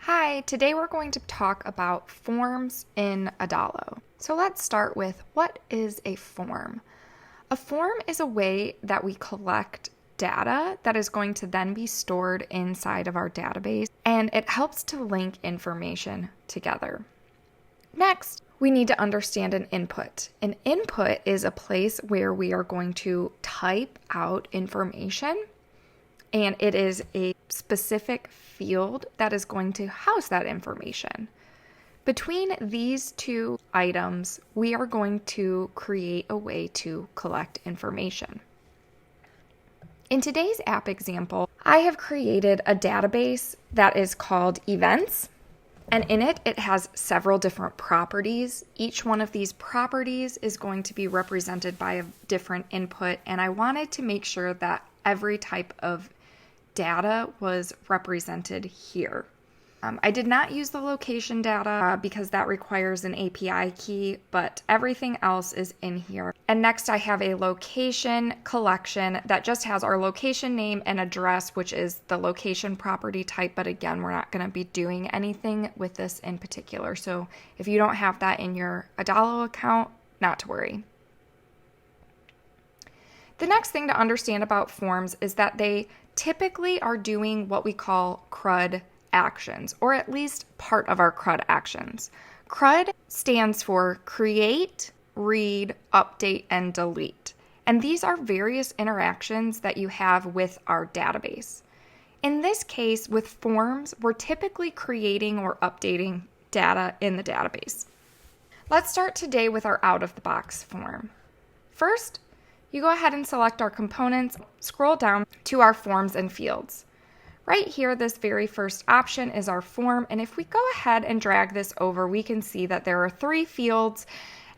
Hi, today we're going to talk about forms in Adalo. So let's start with, what is a form? A form is a way that we collect data that is going to then be stored inside of our database, and it helps to link information together. Next, we need to understand an input. An input is a place where we are going to type out information, and it is a specific field that is going to house that information. Between these two items, we are going to create a way to collect information. In today's app example, I have created a database that is called events, and in it has several different properties. Each one of these properties is going to be represented by a different input, and I wanted to make sure that every type of data was represented here. I did not use the location data because that requires an API key, but everything else is in here. And next I have a location collection that just has our location name and address, which is the location property type. But again, we're not going to be doing anything with this in particular. So if you don't have that in your Adalo account, not to worry. The next thing to understand about forms is that they typically are doing what we call CRUD actions, or at least part of our CRUD actions. CRUD stands for create, read, update, and delete. And these are various interactions that you have with our database. In this case, with forms, we're typically creating or updating data in the database. Let's start today with our out-of-the-box form. First, you go ahead and select our components, scroll down to our forms and fields. Right here, this very first option is our form, and if we go ahead and drag this over, we can see that there are 3 fields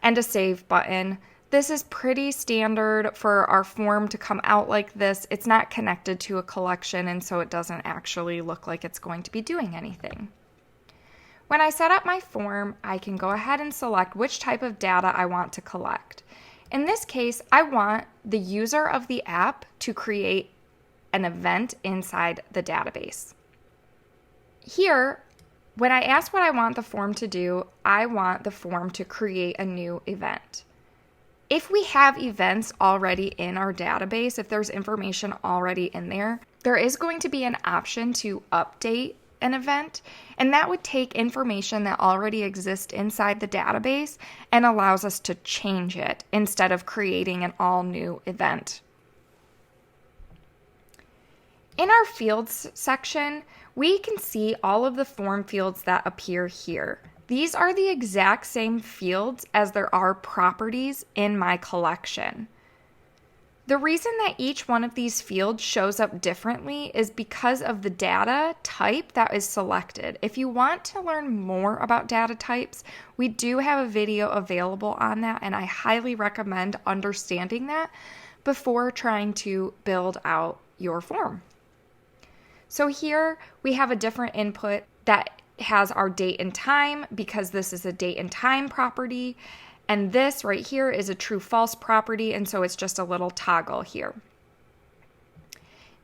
and a save button. This is pretty standard for our form to come out like this. It's not connected to a collection, and so it doesn't actually look like it's going to be doing anything. When I set up my form, I can go ahead and select which type of data I want to collect. In this case, I want the user of the app to create an event inside the database. Here, when I ask what I want the form to do, I want the form to create a new event. If we have events already in our database, if there's information already in there, there is going to be an option to update an event, and that would take information that already exists inside the database and allows us to change it instead of creating an all new event. In our fields section, we can see all of the form fields that appear here. These are the exact same fields as there are properties in my collection. The reason that each one of these fields shows up differently is because of the data type that is selected. If you want to learn more about data types, we do have a video available on that, and I highly recommend understanding that before trying to build out your form. So here we have a different input that has our date and time, because this is a date and time property. And this right here is a true-false property, and so it's just a little toggle here.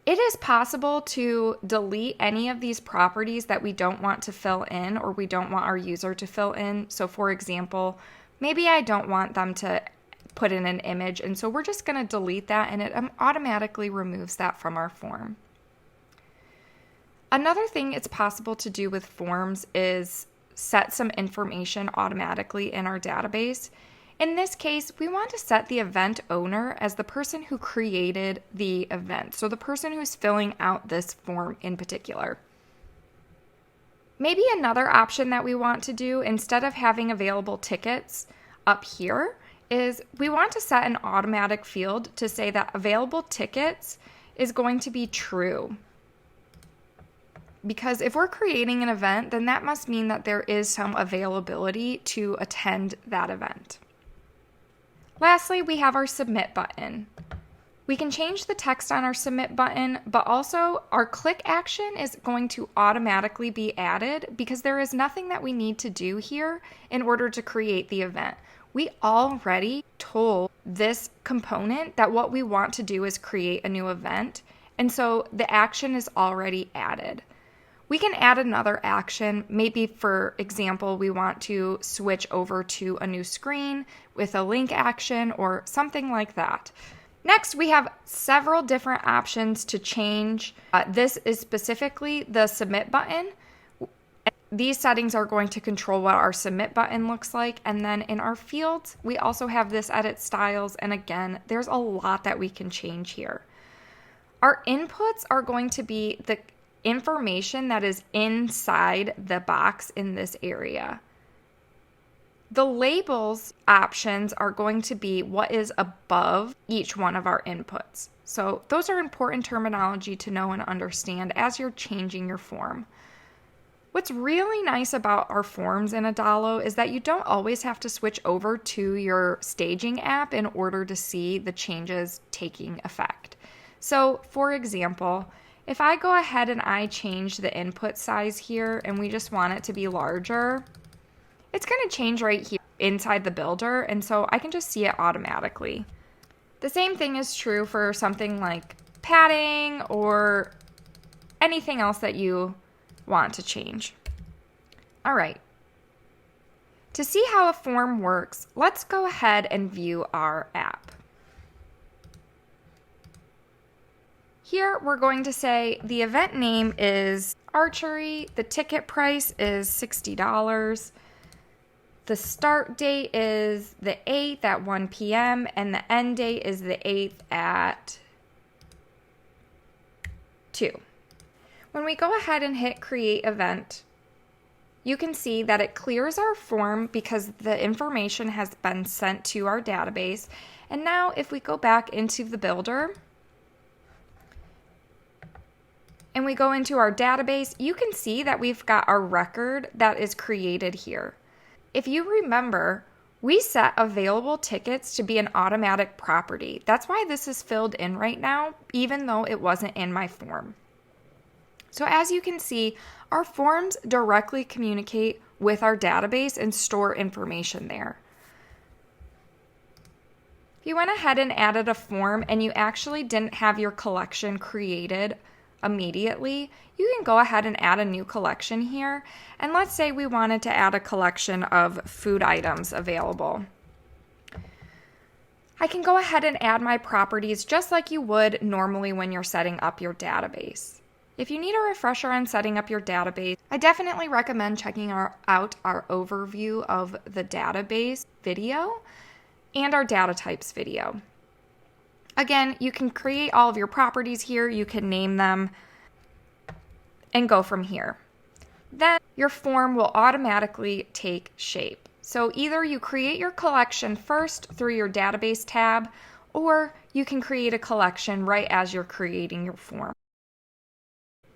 It is possible to delete any of these properties that we don't want to fill in, or we don't want our user to fill in. So for example, maybe I don't want them to put in an image, and so we're just going to delete that, and it automatically removes that from our form. Another thing it's possible to do with forms is set some information automatically in our database. In this case, we want to set the event owner as the person who created the event, so the person who's filling out this form in particular. Maybe another option that we want to do, instead of having available tickets up here, is we want to set an automatic field to say that available tickets is going to be true. Because if we're creating an event, then that must mean that there is some availability to attend that event. Lastly, we have our submit button. We can change the text on our submit button, but also our click action is going to automatically be added because there is nothing that we need to do here in order to create the event. We already told this component that what we want to do is create a new event, and so the action is already added. We can add another action. Maybe, for example, we want to switch over to a new screen with a link action or something like that. Next, we have several different options to change. This is specifically the submit button. These settings are going to control what our submit button looks like. And then in our fields, we also have this edit styles. And again, there's a lot that we can change here. Our inputs are going to be the information that is inside the box in this area. The labels options are going to be what is above each one of our inputs. So those are important terminology to know and understand as you're changing your form. What's really nice about our forms in Adalo is that you don't always have to switch over to your staging app in order to see the changes taking effect. So for example, if I go ahead and I change the input size here and we just want it to be larger, it's going to change right here inside the builder, and so I can just see it automatically. The same thing is true for something like padding or anything else that you want to change. All right. To see how a form works, let's go ahead and view our app. Here we're going to say the event name is archery, the ticket price is $60, the start date is the 8th at 1 p.m. and the end date is the 8th at 2. When we go ahead and hit create event, you can see that it clears our form because the information has been sent to our database. And now if we go back into the builder, and we go into our database, you can see that we've got our record that is created here. If you remember, we set available tickets to be an automatic property. That's why this is filled in right now, even though it wasn't in my form. So as you can see, our forms directly communicate with our database and store information there. If you went ahead and added a form and you actually didn't have your collection created immediately, you can go ahead and add a new collection here. And let's say we wanted to add a collection of food items available. I can go ahead and add my properties just like you would normally when you're setting up your database. If you need a refresher on setting up your database, I definitely recommend checking out our overview of the database video and our data types video. Again, you can create all of your properties here, you can name them, and go from here. Then your form will automatically take shape. So either you create your collection first through your database tab, or you can create a collection right as you're creating your form.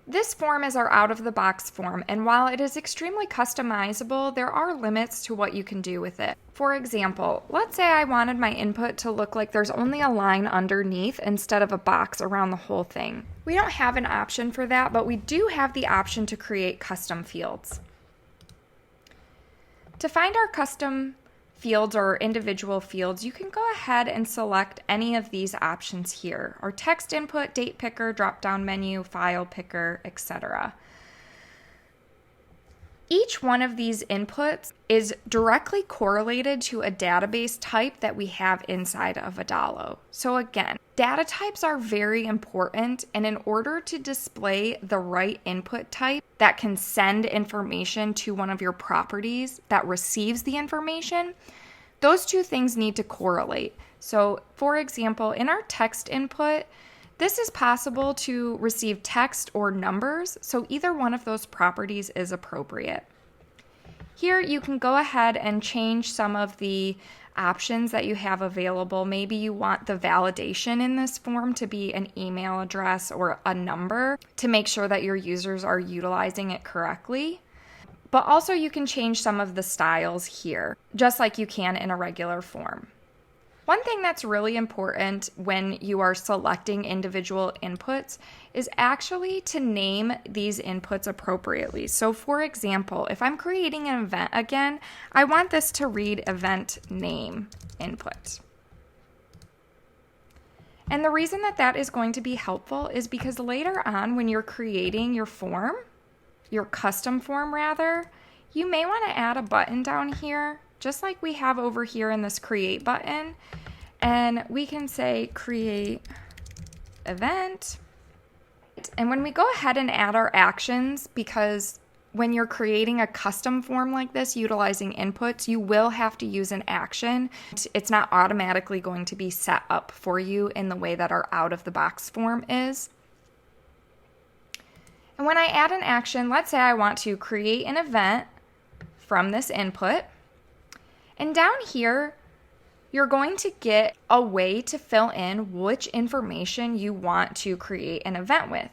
This form is our out-of-the-box form, and while it is extremely customizable, there are limits to what you can do with it. For example, let's say I wanted my input to look like there's only a line underneath instead of a box around the whole thing. We don't have an option for that, but we do have the option to create custom fields. To find our custom fields or individual fields, you can go ahead and select any of these options here, or text input, date picker, drop-down menu, file picker, etc. Each one of these inputs is directly correlated to a database type that we have inside of Adalo. So again, data types are very important, and in order to display the right input type that can send information to one of your properties that receives the information, those two things need to correlate. So for example, in our text input, this is possible to receive text or numbers, so either one of those properties is appropriate. Here you can go ahead and change some of the options that you have available. Maybe you want the validation in this form to be an email address or a number to make sure that your users are utilizing it correctly. But also you can change some of the styles here, just like you can in a regular form. One thing that's really important when you are selecting individual inputs is actually to name these inputs appropriately. So for example, if I'm creating an event again, I want this to read event name input. And the reason that that is going to be helpful is because later on when you're creating your form, your custom form rather, you may want to add a button down here, just like we have over here in this create button. And we can say create event. And when we go ahead and add our actions, because when you're creating a custom form like this, utilizing inputs, you will have to use an action. It's not automatically going to be set up for you in the way that our out-of-the-box form is. And when I add an action, let's say I want to create an event from this input. And down here, you're going to get a way to fill in which information you want to create an event with.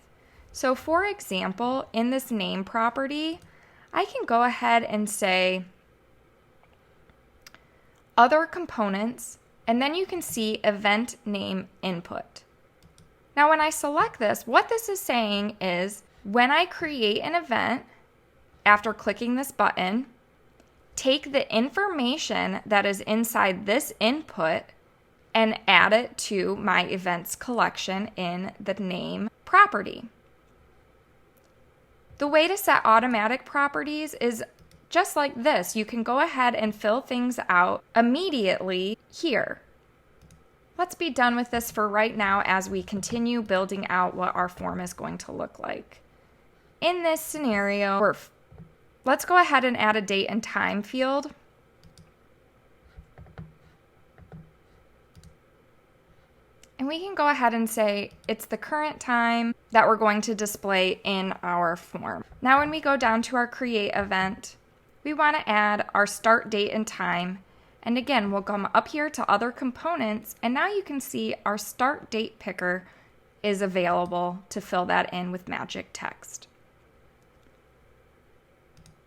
So for example, in this name property, I can go ahead and say other components, and then you can see event name input. Now when I select this, what this is saying is when I create an event, after clicking this button, take the information that is inside this input and add it to my events collection in the name property. The way to set automatic properties is just like this. You can go ahead and fill things out immediately here. Let's be done with this for right now as we continue building out what our form is going to look like. In this scenario, let's go ahead and add a date and time field. And we can go ahead and say it's the current time that we're going to display in our form. Now when we go down to our create event, we want to add our start date and time. And again, we'll come up here to other components, and now you can see our start date picker is available to fill that in with magic text.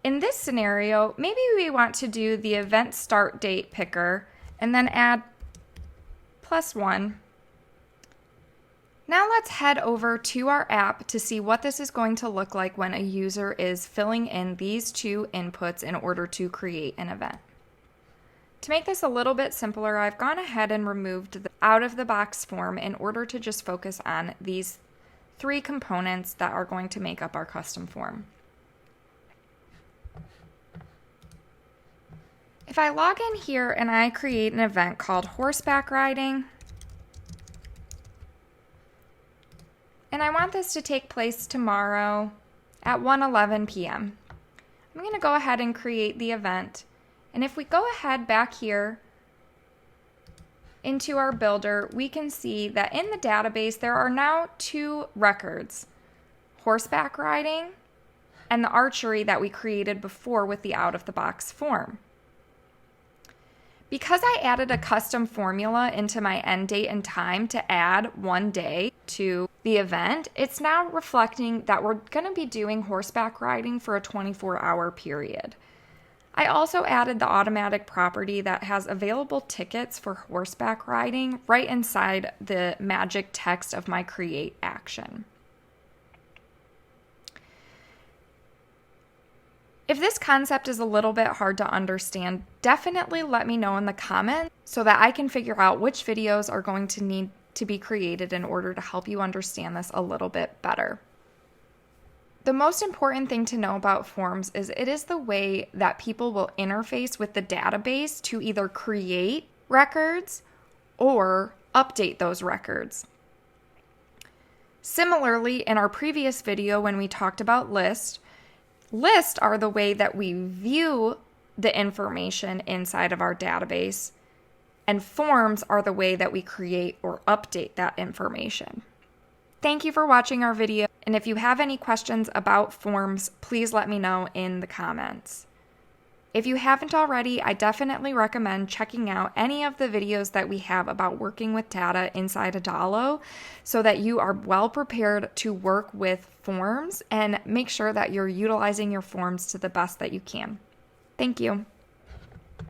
In this scenario, maybe we want to do the event start date picker and then add +1. Now let's head over to our app to see what this is going to look like when a user is filling in these two inputs in order to create an event. To make this a little bit simpler, I've gone ahead and removed the out-of-the-box form in order to just focus on these three components that are going to make up our custom form. If I log in here and I create an event called horseback riding, and I want this to take place tomorrow at 1:11 p.m. I'm going to go ahead and create the event. And if we go ahead back here into our builder, we can see that in the database there are now two records, horseback riding and the archery that we created before with the out-of-the-box form. Because I added a custom formula into my end date and time to add one day to the event, it's now reflecting that we're going to be doing horseback riding for a 24-hour period. I also added the automatic property that has available tickets for horseback riding right inside the magic text of my create action. If this concept is a little bit hard to understand, definitely let me know in the comments so that I can figure out which videos are going to need to be created in order to help you understand this a little bit better. The most important thing to know about forms is it is the way that people will interface with the database to either create records or update those records. Similarly, in our previous video when we talked about lists are the way that we view the information inside of our database, and forms are the way that we create or update that information. Thank you for watching our video, and if you have any questions about forms, please let me know in the comments. If you haven't already, I definitely recommend checking out any of the videos that we have about working with data inside Adalo so that you are well prepared to work with forms and make sure that you're utilizing your forms to the best that you can. Thank you.